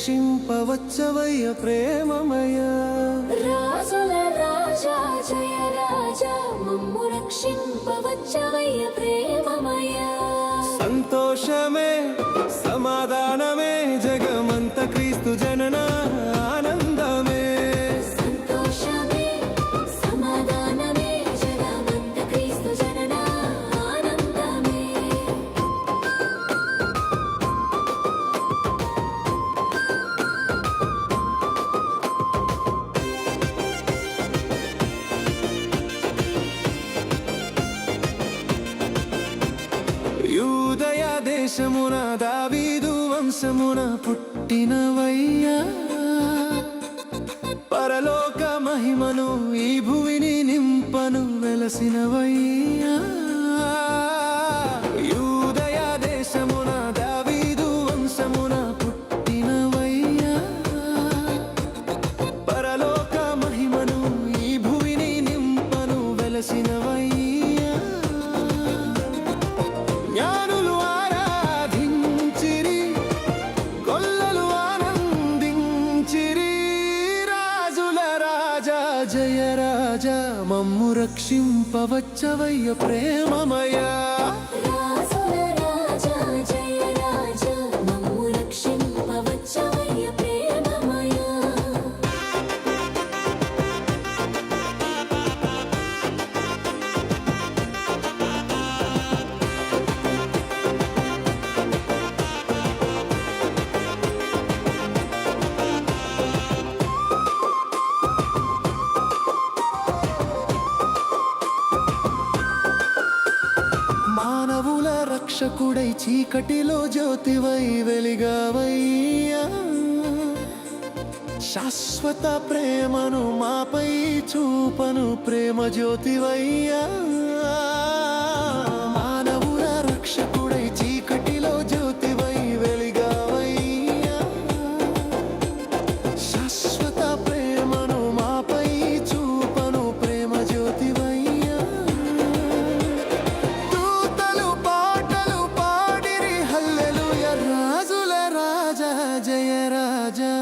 రక్షింపవచ్చవయ్య ప్రేమమయ. రాజుల రాజా జయ రాజా మమ్ము రక్షింపవచ్చవయ్య ప్రేమమయ. సంతోషమే సమాధానమే జగమంత క్రీస్తు జనన ఆనందమే. సంతోషమే సమాధానమే జగమంత క్రీస్తు జనన ఆనందమే. యూదయ దేశమున దావీదు వంశమున పుట్టినవయ్యా. పరలోక మహిమను ఈ భువిని నింపను వెలసినవయ్యా. యూదయ దేశమున దావీదు వంశమున పుట్టినవయ్యా. పరలోక మహిమను ఈ భువిని నింపను వెలసినవయ్యా. జ్ఞానులు ఆరాధించిరి, గొల్లలు ఆనందించిరి. రాజుల రాజా జయ రాజా మమ్ము రక్షింపవచ్చవయ్య ప్రేమమయ. రాజుల రాజా జయ రాజా మమ్ము రక్షింపవచ్చవయ్య ప్రేమమయ. మానవుల రక్షకుడై చీకటిలో జ్యోతివై వెలిగావయ్యా. శాశ్వత ప్రేమను మాపై చూపను ప్రేమ జ్యోతివయ్యా. మానవుల రక్షకుడై చీకటిలో జ్యోతివై వెలిగావయ్యా. శాశ్వత ప్రేమను మాపై చూపను ప్రేమ జ్యోతివయ్యా. దూతలు పాటలు పాడిరి హల్లెలూయా. రాజుల రాజా జయ రాజా